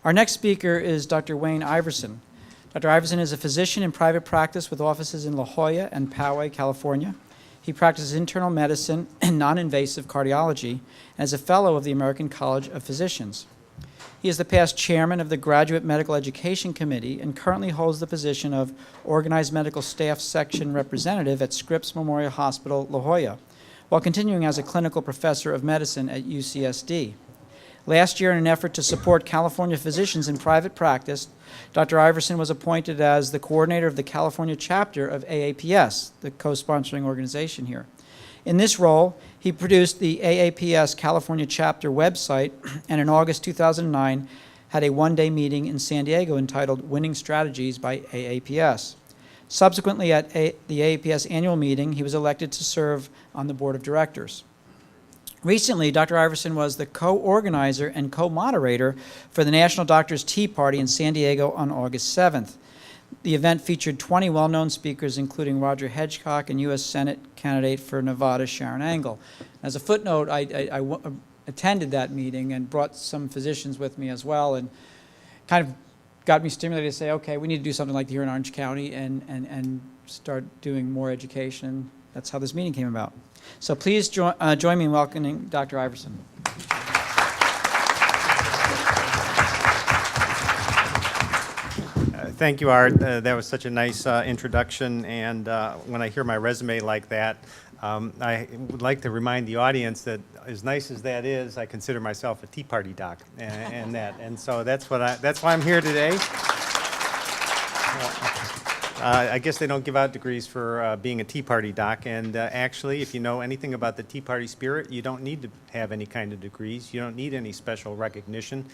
Our next speaker is Dr. Wayne Iverson. Dr. Iverson is a physician in private practice with offices in La Jolla and Poway, California. He practices internal medicine and non-invasive cardiology and is a fellow of the American College of Physicians. He is the past chairman of the Graduate Medical Education Committee and currently holds the position of Organized Medical Staff Section Representative at Scripps Memorial Hospital, La Jolla, while continuing as a clinical professor of medicine at UCSD. Last year, in an effort to support California physicians in private practice, Dr. Iverson was appointed as the coordinator of the California chapter of AAPS, the co-sponsoring organization here. In this role, he produced the AAPS California chapter website, and in August 2009 had a one-day meeting in San Diego entitled Winning Strategies by AAPS. Subsequently, at the AAPS annual meeting, he was elected to serve on the board of directors. Recently, Dr. Iverson was the co-organizer and co-moderator for the National Doctors' Tea Party in San Diego on August 7th. The event featured 20 well-known speakers, including Roger Hedgecock and U.S. Senate candidate for Nevada, Sharon Angle. As a footnote, I attended that meeting and brought some physicians with me as well, and kind of got me stimulated to say, okay, we need to do something like here in Orange County and start doing more education. That's how this meeting came about. So please join me in welcoming Dr. Iverson. Thank you, Art. That was such a nice introduction, and when I hear my resume like that, I would like to remind the audience that as nice as that is, I consider myself a Tea Party doc, and so that's why I'm here today. I guess they don't give out degrees for being a Tea Party doc, and actually, if you know anything about the Tea Party spirit, you don't need to have any kind of degrees. You don't need any special recognition.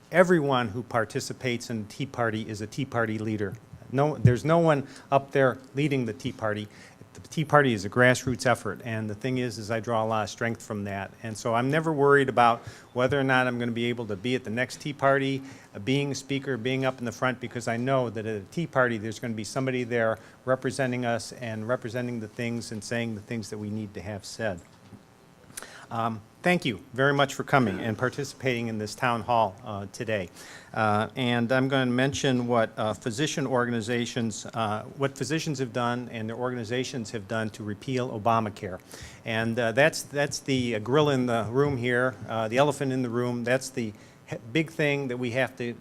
Everyone who participates in Tea Party is a Tea Party leader. There's no one up there leading the Tea Party. The Tea Party is a grassroots effort, and the thing is I draw a lot of strength from that. And so I'm never worried about whether or not I'm going to be able to be at the next Tea Party, being a speaker, being up in the front, because I know that at a Tea Party there's going to be somebody there representing us and representing the things and saying the things that we need to have said. Thank you very much for coming and participating in this town hall today. And I'm going to mention what physician organizations, what physicians have done and their organizations have done to repeal Obamacare. And that's the gorilla in the room here, the elephant in the room. That's the big thing that we have to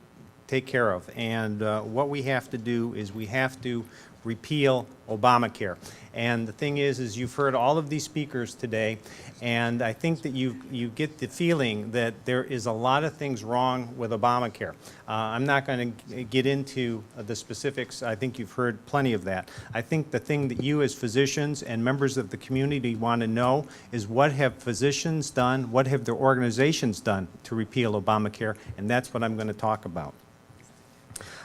take care of. And what we have to do is we have to repeal Obamacare. And the thing is you've heard all of these speakers today, and I think that you get the feeling that there is a lot of things wrong with Obamacare. I'm not going to get into the specifics. I think you've heard plenty of that. I think the thing that you as physicians and members of the community want to know is what have physicians done, what have their organizations done to repeal Obamacare, and that's what I'm going to talk about.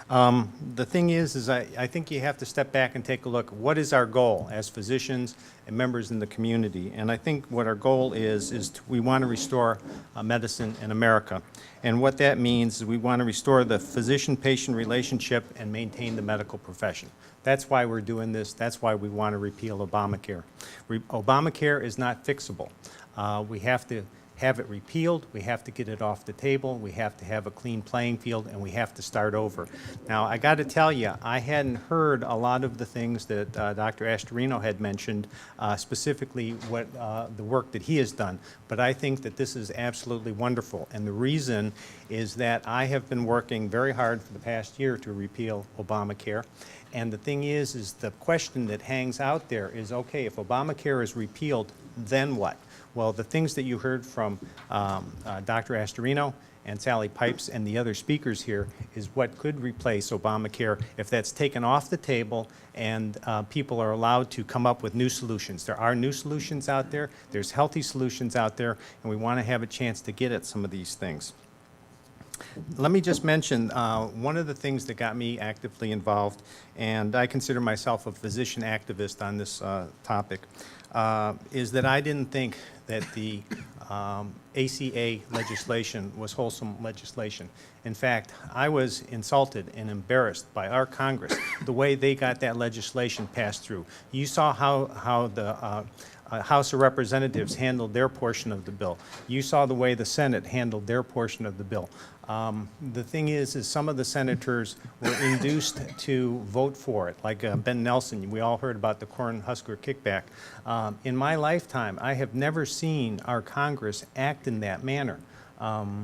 The thing is I think you have to step back and take a look. What is our goal as physicians and members in the community? And I think what our goal is we want to restore medicine in America. And what that means is we want to restore the physician-patient relationship and maintain the medical profession. That's why we're doing this. That's why we want to repeal Obamacare. Obamacare is not fixable. We have to have it repealed, we have to get it off the table, we have to have a clean playing field, and we have to start over. Now, I got to tell you, I hadn't heard a lot of the things that Dr. Astorino had mentioned, specifically what the work that he has done, but I think that this is absolutely wonderful, and the reason is that I have been working very hard for the past year to repeal Obamacare. And the thing is the question that hangs out there is, okay, if Obamacare is repealed, then what? Well, the things that you heard from Dr. Astorino and Sally Pipes and the other speakers here is what could replace Obamacare if that's taken off the table and people are allowed to come up with new solutions. There are new solutions out there, there's healthy solutions out there, and we want to have a chance to get at some of these things. Let me just mention one of the things that got me actively involved, and I consider myself a physician activist on this topic, is that I didn't think that the ACA legislation was wholesome legislation. In fact, I was insulted and embarrassed by our Congress, the way they got that legislation passed through. You saw how the House of Representatives handled their portion of the bill. You saw the way the Senate handled their portion of the bill. The thing is some of the senators were induced to vote for it, like Ben Nelson. We all heard about the Cornhusker kickback. In my lifetime, I have never seen our Congress act in that manner. The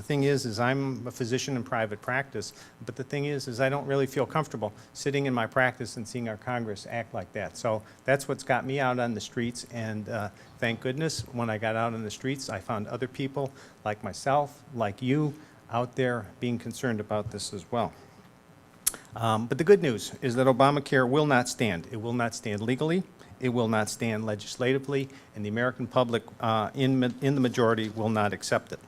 thing is I'm a physician in private practice, but the thing is I don't really feel comfortable sitting in my practice and seeing our Congress act like that. So that's what's got me out on the streets, and thank goodness when I got out on the streets, I found other people like myself, like you, out there being concerned about this as well. But the good news is that Obamacare will not stand. It will not stand legally. It will not stand legislatively, and the American public in the majority will not accept it.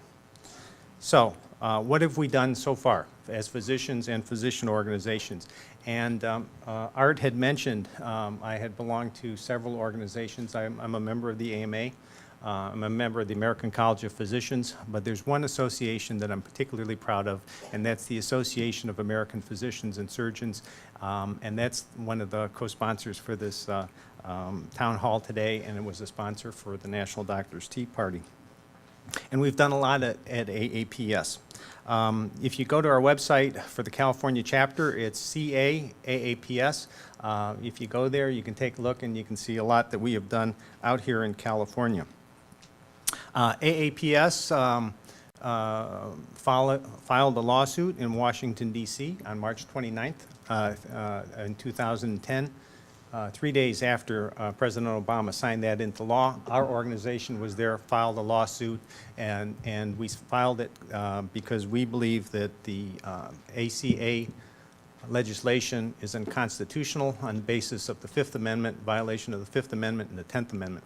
So what have we done so far as physicians and physician organizations? And Art had mentioned I had belonged to several organizations. I'm a member of the AMA. I'm a member of the American College of Physicians, but there's one association that I'm particularly proud of, and that's the Association of American Physicians and Surgeons, and that's one of the co-sponsors for this town hall today, and it was a sponsor for the National Doctors' Tea Party. And we've done a lot at AAPS. If you go to our website for the California chapter, it's CAAAPS. If you go there, you can take a look and you can see a lot that we have done out here in California. AAPS filed a lawsuit in Washington, D.C. on March 29th in 2010. 3 days after President Obama signed that into law, our organization was there, filed a lawsuit, and we filed it because we believe that the ACA legislation is unconstitutional on the basis of the Fifth Amendment, violation of the Fifth Amendment and the 10th Amendment.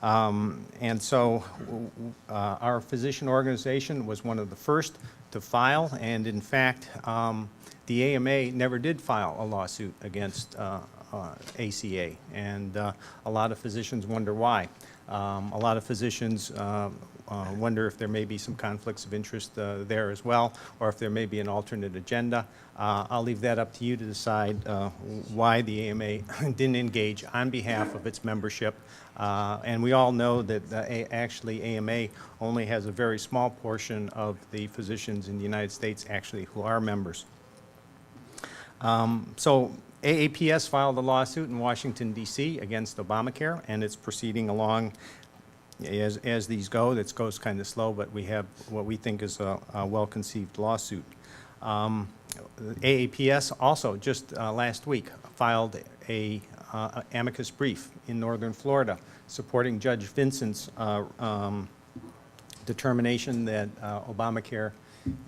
And so our physician organization was one of the first to file, and in fact, the AMA never did file a lawsuit against ACA, and a lot of physicians wonder why. A lot of physicians wonder if there may be some conflicts of interest there as well, or if there may be an alternate agenda. I'll leave that up to you to decide why the AMA didn't engage on behalf of its membership. And we all know that actually AMA only has a very small portion of the physicians in the United States actually who are members. So AAPS filed a lawsuit in Washington, D.C. against Obamacare, and it's proceeding along as these go. That goes kind of slow, but we have what we think is a well-conceived lawsuit. AAPS also just last week filed a amicus brief in Northern Florida supporting Judge Vincent's determination that Obamacare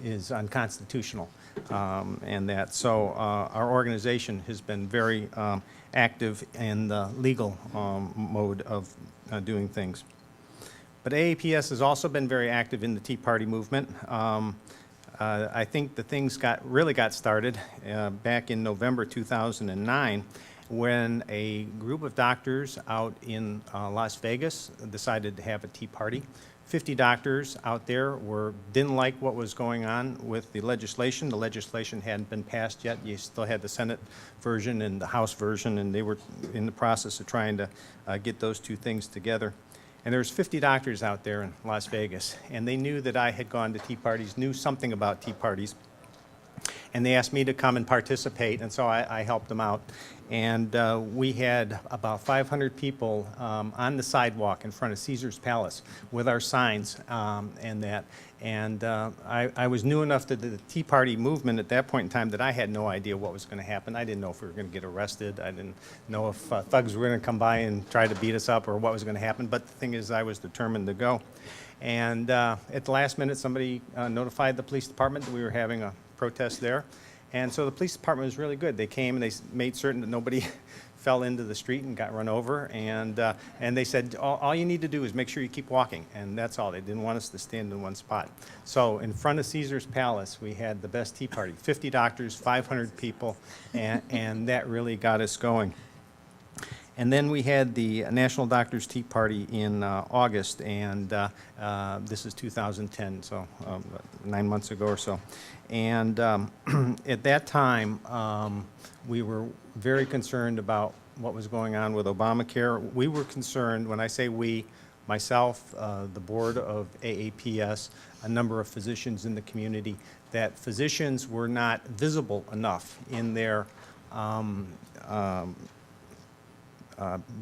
is unconstitutional. Our organization has been very active in the legal mode of doing things. But AAPS has also been very active in the Tea Party movement. I think the things really got started back in November 2009 when a group of doctors out in Las Vegas decided to have a Tea Party. 50 doctors out there didn't like what was going on with the legislation. The legislation hadn't been passed yet. You still had the Senate version and the House version, and they were in the process of trying to get those two things together. And there's 50 doctors out there in Las Vegas, and they knew that I had gone to Tea Parties, knew something about Tea Parties, and they asked me to come and participate, and so I helped them out. And we had about 500 people on the sidewalk in front of Caesar's Palace with our signs and that. And I was new enough to the Tea Party movement at that point in time that I had no idea what was going to happen. I didn't know if we were going to get arrested. I didn't know if thugs were going to come by and try to beat us up or what was going to happen. But the thing is, I was determined to go. And at the last minute, somebody notified the police department that we were having a protest there. And so the police department was really good. They came and they made certain that nobody fell into the street and got run over. And they said, all you need to do is make sure you keep walking. And that's all. They didn't want us to stand in one spot. So in front of Caesar's Palace, we had the best Tea Party. 50 doctors, 500 people, and that really got us going. And then we had the National Doctors' Tea Party in August, and this is 2010, so 9 months ago or so. And at that time, we were very concerned about what was going on with Obamacare. We were concerned, when I say we, myself, the board of AAPS, a number of physicians in the community, that physicians were not visible enough in their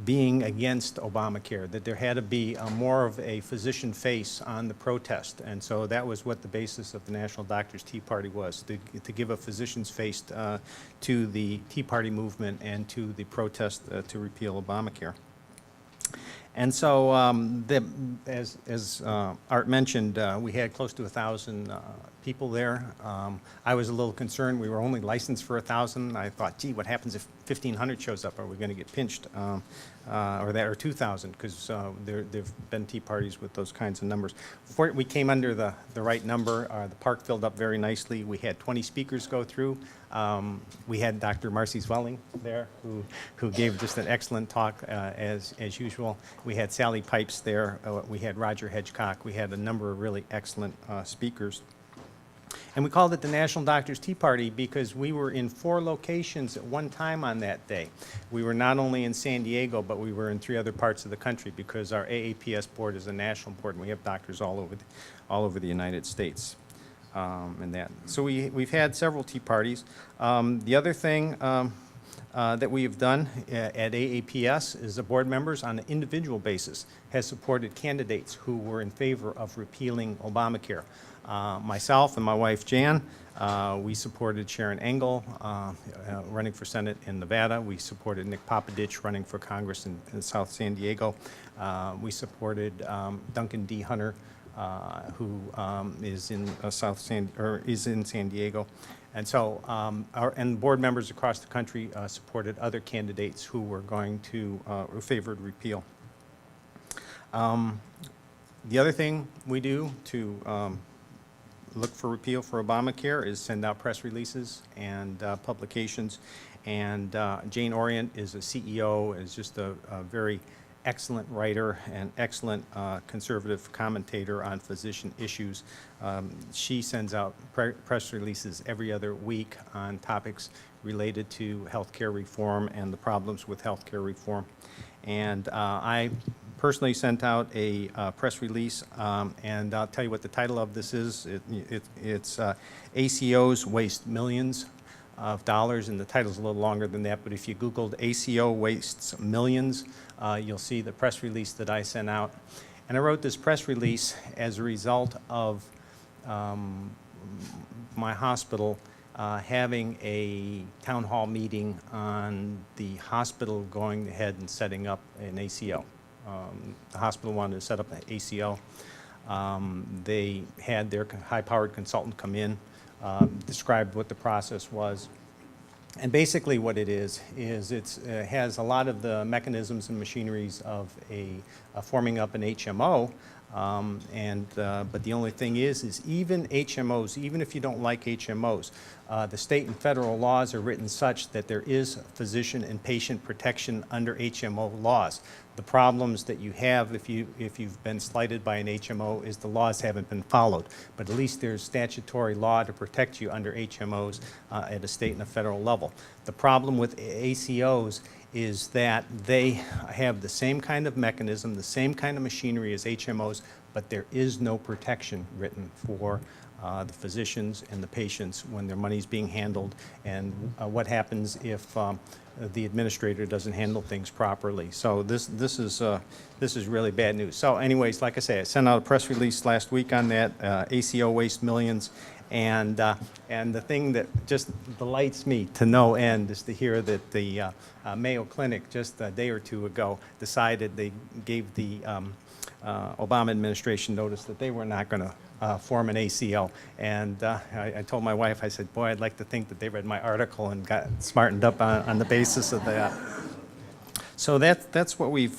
being against Obamacare, that there had to be more of a physician face on the protest. And so that was what the basis of the National Doctors Tea Party was, to give a physician's face to the Tea Party movement and to the protest to repeal Obamacare. And so, as Art mentioned, we had close to 1,000 people there. I was a little concerned. We were only licensed for 1,000. I thought, gee, what happens if 1,500 shows up? Are we going to get pinched? Or 2,000, because there've been tea parties with those kinds of numbers. We came under the right number. The park filled up very nicely. We had 20 speakers go through. We had Dr. Marcy Zwelling there, who gave just an excellent talk as usual. We had Sally Pipes there. We had Roger Hedgecock. We had a number of really excellent speakers. And we called it the National Doctors Tea Party because we were in 4 locations at one time on that day. We were not only in San Diego, but we were in 3 other parts of the country because our AAPS board is a national board, and we have doctors all over the United States. And that. So we've had several tea parties. The other thing that we have done at AAPS is the board members on an individual basis has supported candidates who were in favor of repealing Obamacare. Myself and my wife Jan, we supported Sharon Engel running for Senate in Nevada. We supported Nick Popadich running for Congress in South San Diego. We supported Duncan D. Hunter, who is in San Diego, and so and board members across the country supported other candidates who were going to who favored repeal. The other thing we do to look for repeal for Obamacare is send out press releases and publications. And Jane Orient is a CEO, is just a very excellent writer and excellent conservative commentator on physician issues. She sends out press releases every other week on topics related to healthcare reform and the problems with healthcare reform. And I personally sent out a press release, and I'll tell you what the title of this is. It's ACOs Waste Millions of Dollars, and the title's a little longer than that, but if you Googled ACO Wastes Millions, you'll see the press release that I sent out. And I wrote this press release as a result of my hospital having a town hall meeting on the hospital going ahead and setting up an ACO. The hospital wanted to set up an ACO. They had their high-powered consultant come in, described what the process was. And basically what it is it has a lot of the mechanisms and machineries of forming up an HMO, but the only thing is even HMOs, even if you don't like HMOs, the state and federal laws are written such that there is physician and patient protection under HMO laws. The problems that you have if you've been slighted by an HMO is the laws haven't been followed. But at least there's statutory law to protect you under HMOs at a state and a federal level. The problem with ACOs is that they have the same kind of mechanism, the same kind of machinery as HMOs, but there is no protection written for the physicians and the patients when their money's being handled, and what happens if the administrator doesn't handle things properly. So this is really bad news. So anyways, like I say, I sent out a press release last week on that, ACO Waste Millions, and the thing that just delights me to no end is to hear that the Mayo Clinic just a day or two ago decided they gave the Obama administration notice that they were not going to form an ACO. And I told my wife, I said, boy, I'd like to think that they read my article and got smartened up on the basis of that. So that's what we've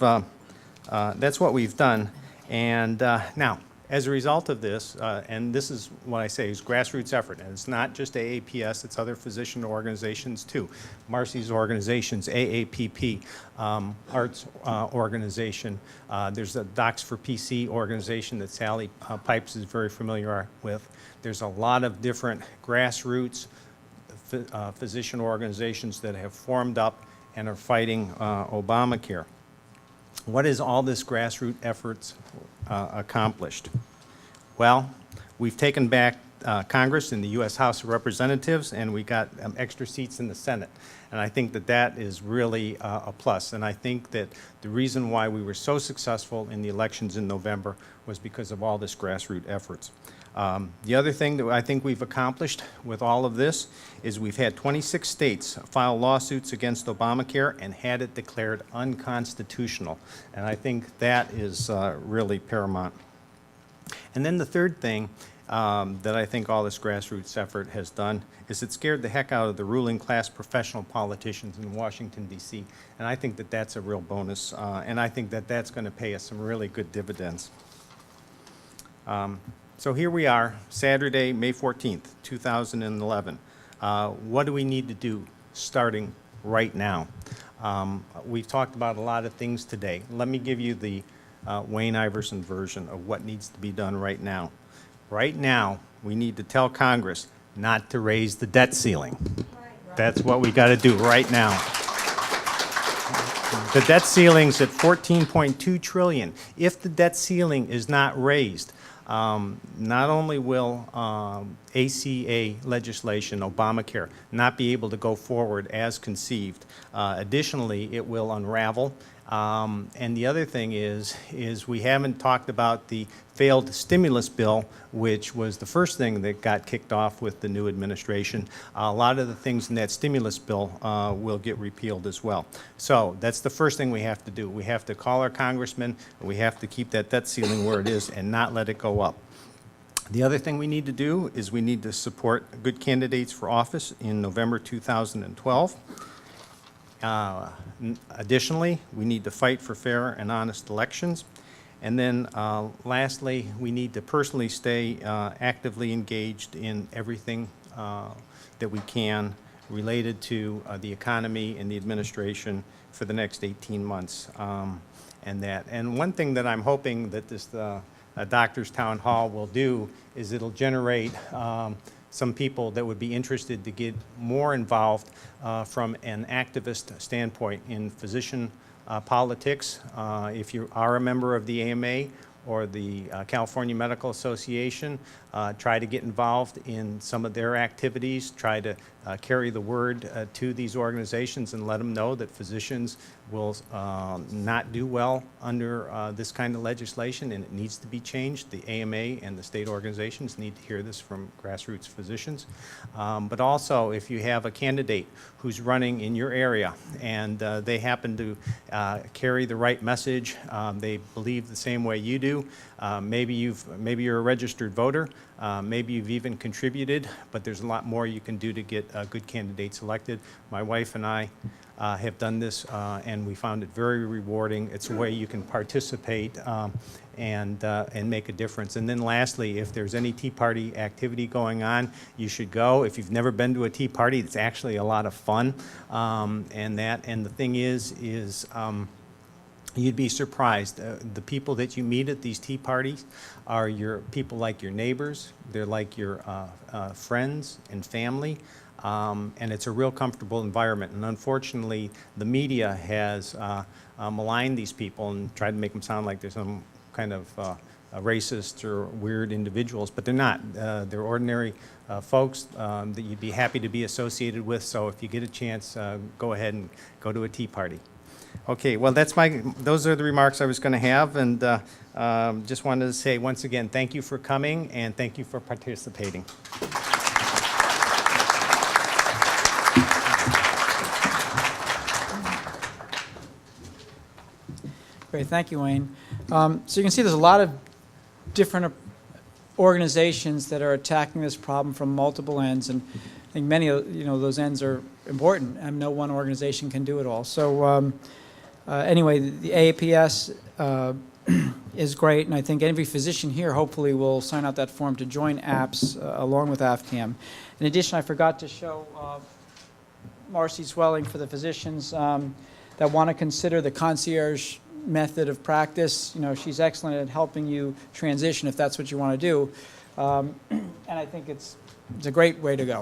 done. And now, as a result of this, and this is what I say is grassroots effort, and it's not just AAPS, it's other physician organizations too. Marcy's organizations, AAPP, Art's organization. There's a Docs for PC organization that Sally Pipes is very familiar with. There's a lot of different grassroots physician organizations that have formed up and are fighting Obamacare. What has all this grassroots efforts accomplished? Well, we've taken back Congress in the U.S. House of Representatives, and we got extra seats in the Senate. And I think that that is really a plus. And I think that the reason why we were so successful in the elections in November was because of all this grassroots efforts. The other thing that I think we've accomplished with all of this is we've had 26 states file lawsuits against Obamacare and had it declared unconstitutional. And I think that is really paramount. And then the third thing that I think all this grassroots effort has done is it scared the heck out of the ruling class professional politicians in Washington, D.C. And I think that that's a real bonus, and I think that that's going to pay us some really good dividends. So here we are, Saturday, May 14th, 2011. What do we need to do starting right now? We've talked about a lot of things today. Let me give you the Wayne Iverson version of what needs to be done right now. Right now, we need to tell Congress not to raise the debt ceiling. That's what we got to do right now. The debt ceiling's at $14.2 trillion. If the debt ceiling is not raised, not only will ACA legislation, Obamacare, not be able to go forward as conceived, additionally, it will unravel. And the other thing is we haven't talked about the failed stimulus bill, which was the first thing that got kicked off with the new administration. A lot of the things in that stimulus bill will get repealed as well. So that's the first thing we have to do. We have to call our congressmen, and we have to keep that debt ceiling where it is and not let it go up. The other thing we need to do is we need to support good candidates for office in November 2012. Additionally, we need to fight for fair and honest elections. And then lastly, we need to personally stay actively engaged in everything that we can related to the economy and the administration for the next 18 months. And one thing that I'm hoping that this Doctors Town Hall will do is it'll generate some people that would be interested to get more involved from an activist standpoint in physician politics. If you are a member of the AMA or the California Medical Association, try to get involved in some of their activities, try to carry the word to these organizations and let them know that physicians will not do well under this kind of legislation, and it needs to be changed. The AMA and the state organizations need to hear this from grassroots physicians. But also, if you have a candidate who's running in your area and they happen to carry the right message, they believe the same way you do, maybe you're a registered voter, maybe you've even contributed, but there's a lot more you can do to get good candidates elected. My wife and I have done this, and we found it very rewarding. It's a way you can participate and make a difference. And then lastly, if there's any Tea Party activity going on, you should go. If you've never been to a Tea Party, it's actually a lot of fun. And the thing is you'd be surprised. The people that you meet at these tea parties are your people like your neighbors. They're like your friends and family. And it's a real comfortable environment. And unfortunately, the media has maligned these people and tried to make them sound like they're some kind of racist or weird individuals, but they're not. They're ordinary folks that you'd be happy to be associated with. So if you get a chance, go ahead and go to a tea party. Okay, well, those are the remarks I was going to have, and just wanted to say once again, thank you for coming and thank you for participating. Great, thank you, Wayne. So you can see there's a lot of different organizations that are attacking this problem from multiple ends, and I think many of those ends are important, and no one organization can do it all. So anyway, the AAPS is great, and I think every physician here hopefully will sign out that form to join APPS along with AFCAM. In addition, I forgot to show Marcy Swelling for the physicians that want to consider the concierge method of practice. She's excellent at helping you transition if that's what you want to do. And I think it's a great way to go.